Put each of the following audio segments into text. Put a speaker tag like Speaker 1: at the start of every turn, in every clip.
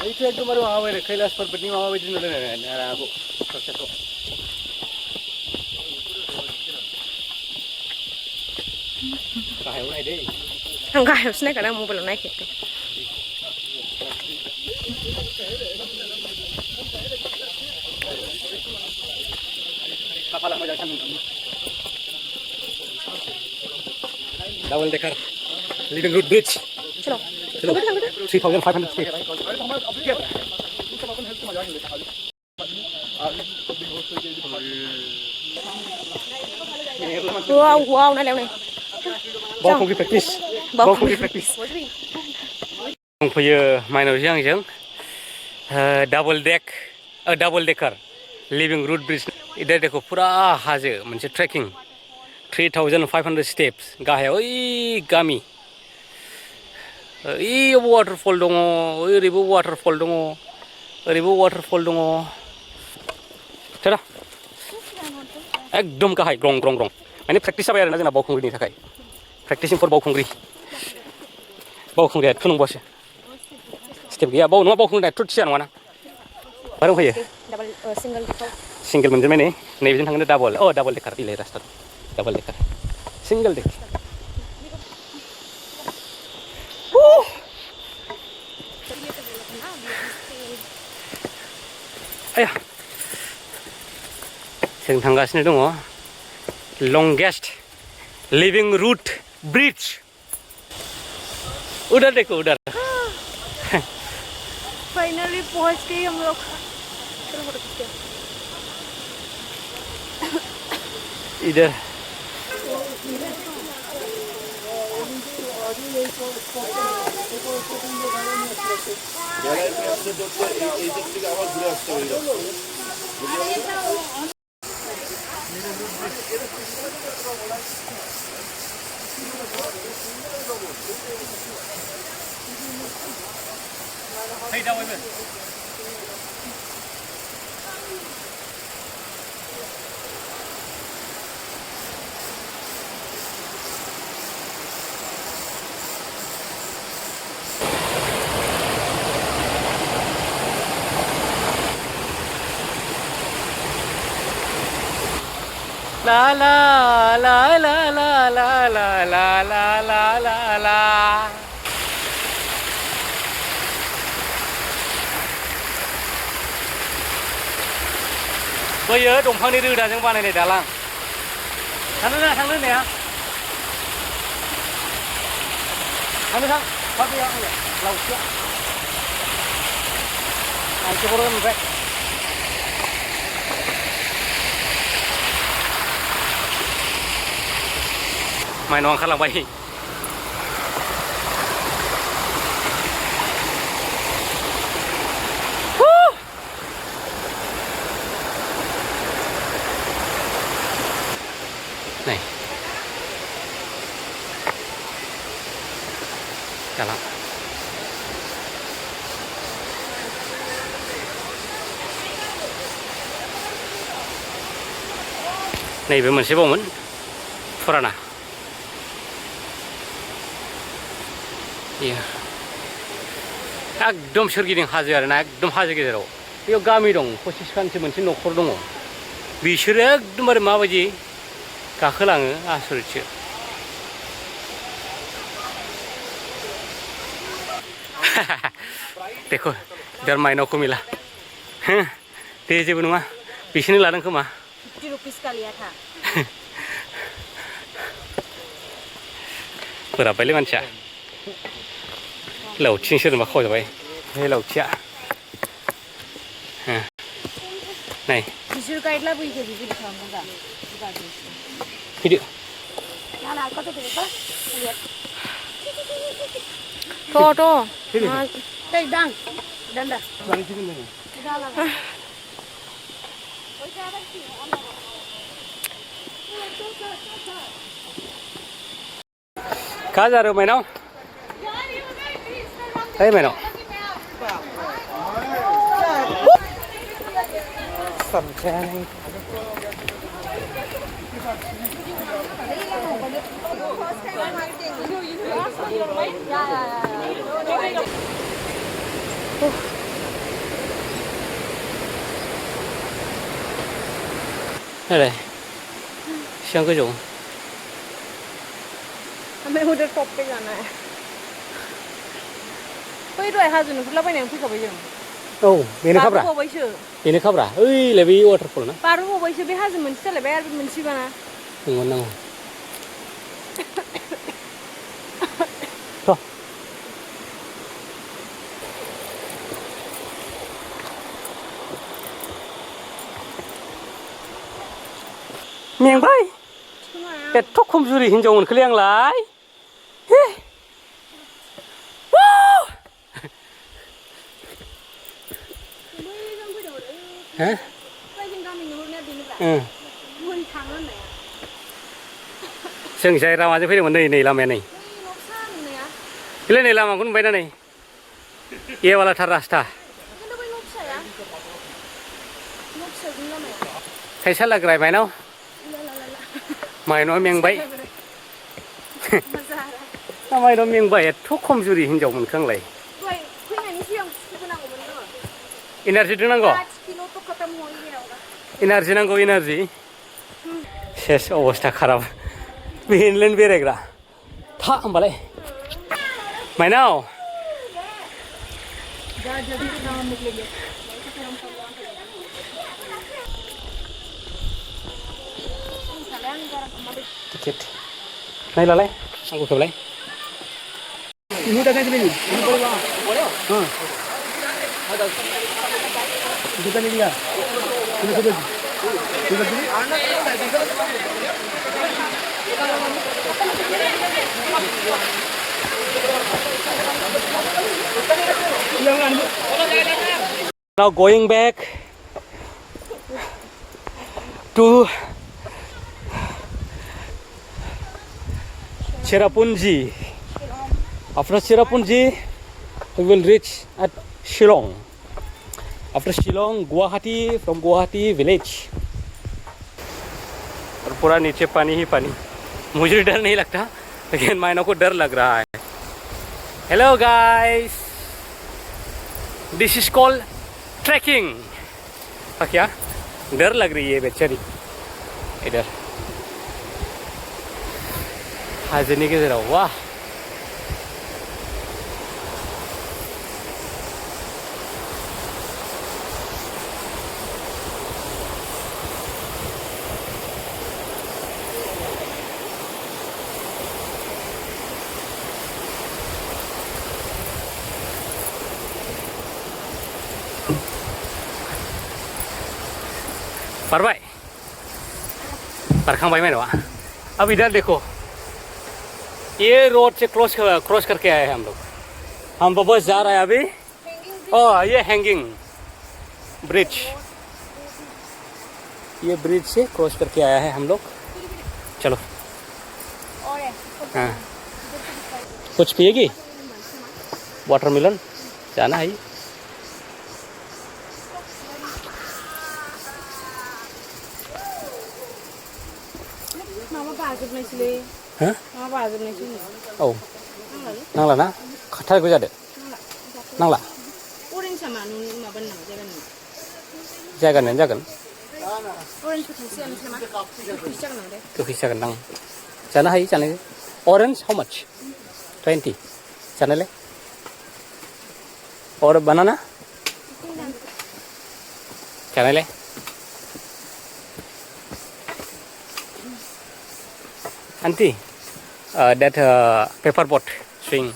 Speaker 1: itu एकदम माबा कैलाश पर्वतनि माबा बायदि नुदों नाराखौ ससेखौ गाहायाव नायदै
Speaker 2: आं गाहायावसो नायखादों आं मबाइलाव नायखायाखै
Speaker 1: खाफाला मोजां सान्दुं double decker living root bridge
Speaker 2: चलो
Speaker 1: 3500 feet
Speaker 2: wow wow này leo này
Speaker 1: बावखुंग्रि प्रेक्टिस बावखुंग्रि प्रेक्टिस दंफैयो माइनावजों आंजों double decker living root bridge इधर देखो पुरा हाजो मोनसे ट्रेकिं 3500 स्टेप्स गाहायाव ओइ गामि ओइयावबो वाटारफल दङ ओरैबो वाटारफल दङ ओरैबो वाटारफल दङ एकदम गाहाय ग्रं ग्रं ग्रं माने प्रेक्टिस जाबाय आरोना जोंना बावखुंग्रिनि थाखाय प्रेक्टिसिं फर बावखुंग्रिया एथ' नंबासो स्टेप गैया बाव नङा बावखुंग्रिया एथ' थिया नङाना बाराव फैयो सिंगल मोनजोबनाय नै नैबेजों थांगोन डाबल डेकार इलाय रास्ता डाबल डेकार सिंगल डेक आया जों थांगासिनो दङ लंगेस्ट लिभिं रुट ब्रिज उधर देखो उधर
Speaker 2: फाइनली पहुंच गए हम लोग
Speaker 1: इधर La la la la la la la la la la la la बैयो दंफांनि रोदाजों बानायनाय दालां थांनो ना थांनो होननाया थांनो थां फाफैया आंनो लावथिया आंसो हरो ओमफ्राय माइनाव ओंखारलांबाय नै दालां नैबे मोनसेबावमोन फुराना एकदम सोरगिदिं हाजो आरोना एकदम हाजो गेजेराव बेयाव गामि दं 25 खानसो मोनसे न'खर दङ बिसोरो एकदमबारे माबायदि गाखोलाङो आसरितसो देखो इधर माइनाव को मिला दे जेबो नङा बिसोरनो लादों खोमा
Speaker 2: 50 रुपीस का लिया था
Speaker 1: बोराबबायलै मानसिया लावथिजों सोरनोबा खावजाबाय बे लावथिया नाय
Speaker 2: बिसोर गाइड लाबोयो बिदि खालामदों दा
Speaker 1: फैदो
Speaker 2: दां दान्दा
Speaker 1: कहाँ जा रहे हो मैनाव है मैनाव समझा नहीं đây xem cái chỗ
Speaker 2: हमें उधर टॉप पे जाना है कोई तो हाजो नुहुरला बायनानै फैखाबाय जों
Speaker 1: औ बेनो खाब्रा
Speaker 2: बावबायसो
Speaker 1: बेनो खाब्रा ओइलाय बे वाटारफल ना
Speaker 2: बावबायसो बे हाजो मोनसे जालायबाय आरो मोनसेबाना
Speaker 1: नंगौ नांगौ थ' मेंबाय एथ' खमजुरि हिनजाव मोनखोलै आंलाय हो जों जाय लामाजों फैदोंमोन नै लामाया नै बेलाय नै लामाखौ नुबाय ना नै एवालाथार रास्ता खायसा लाग्राय माइनाव माइनाव मेंबाय माइनाव मेंबाय एथ' खमजुरि हिनजाव मोनखो आंलाय एनार्जि नांगौ एनार्जि नांगौ एनार्जि सेस अबस्था खाराब बेनोलाय बेरायग्रा था होमबालाय माइनाव टिकेट नायलालाय आंखौ खेबलाय Now going back to Cherrapunji. After Cherrapunji, we will reach at Shillong. After Shillong, Guwahati, from Guwahati village. और पूरा नीचे पानी ही पानी मुझे डर नहीं लगता लेकिन माइनों को डर लग रहा है hello guys this is called trekking क्या डर लग रही है बेचारी इधर हाजनी के जरा वाह परवाई परखांबाई में अब इधर देखो ये रोड से क्रॉस करके आए हैं हम बस जा रहे हैं अभी ओह ये हैंगिंग ब्रिज ये ब्रिज से क्रॉस करके आया है हम लोग चलो हाँ कुछ पिएगी वाटरमेलन जाना है हाँ औ नांला ना खाथारगौ जादो नांला जागोन गोखैसो जागोन दां जानो हायो जानो ऑरेंज हाउ मच 20 जानायलाय और बनाना जानायलाय Auntie, that paper boat swing.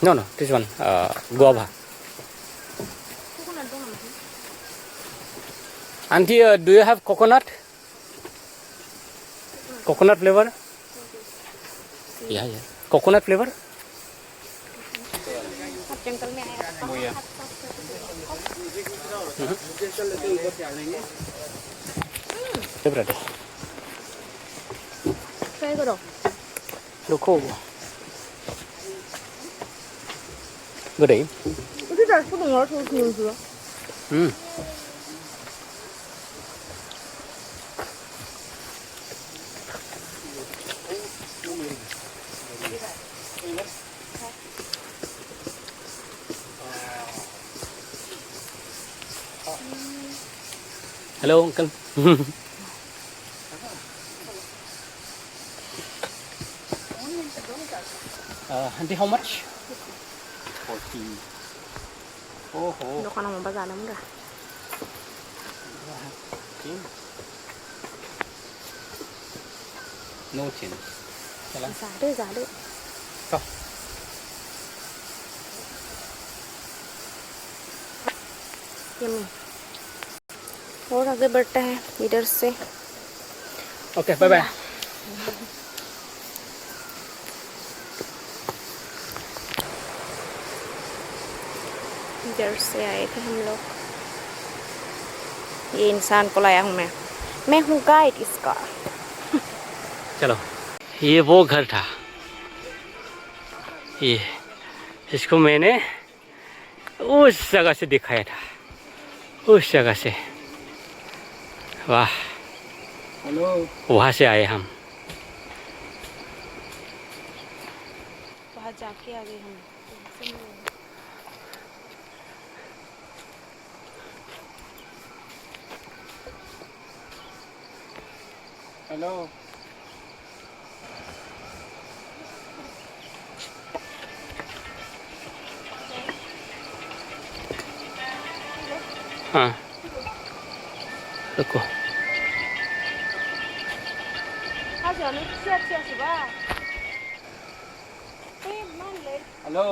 Speaker 1: No, this one, guava. Auntie, do you have coconut? Coconut flavor? Yeah. Coconut flavor? Berarti. Saya kau dong. Loko. Gede. Itu dah aku dengar tuh. Hello, uncle. Auntie, how much? 40. Oh, oh.
Speaker 2: Nó còn nằm bao giờ lắm rồi.
Speaker 1: No change.
Speaker 2: Giá đấy.
Speaker 1: Sao?
Speaker 2: Yummy. और आगे बढ़ता है इधर से.
Speaker 1: Okay, bye bye.
Speaker 2: इधर से आए थे हम लोग. ये इंसान को लाया हूँ मैं हूँ गाइड इसका.
Speaker 1: चलो, ये वो घर था. ये इसको मैंने उस जगह से दिखाया था. उस जगह से. वाह.
Speaker 3: हेलो.
Speaker 1: वहाँ से आए हम.
Speaker 2: वहाँ जाके आ गए हम.
Speaker 3: हेलो.
Speaker 1: हाँ. रुको.
Speaker 2: 하지않은 치아치아시 봐.
Speaker 3: हेलो.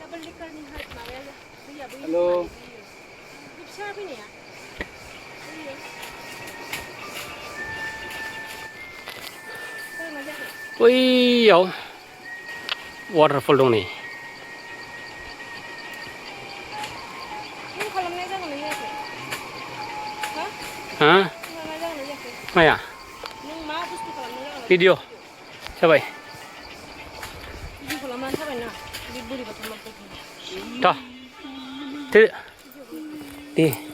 Speaker 2: डबल लिकर नहीं हाथ मारेगा. भैया
Speaker 3: हेलो.
Speaker 2: रिक्शा भी नहीं है.
Speaker 1: Wih, waterfall dong nih.
Speaker 2: Ini kolamnya jangan lihat ya.
Speaker 1: Hah?
Speaker 2: Kolamnya jangan lihat ya.
Speaker 1: Maya,
Speaker 2: Ini mampus tuh kolamnya jangan lihat.
Speaker 1: video. Coba.
Speaker 2: Ini kolamnya apa ya? Libur di bawah.
Speaker 1: Tuh. Di.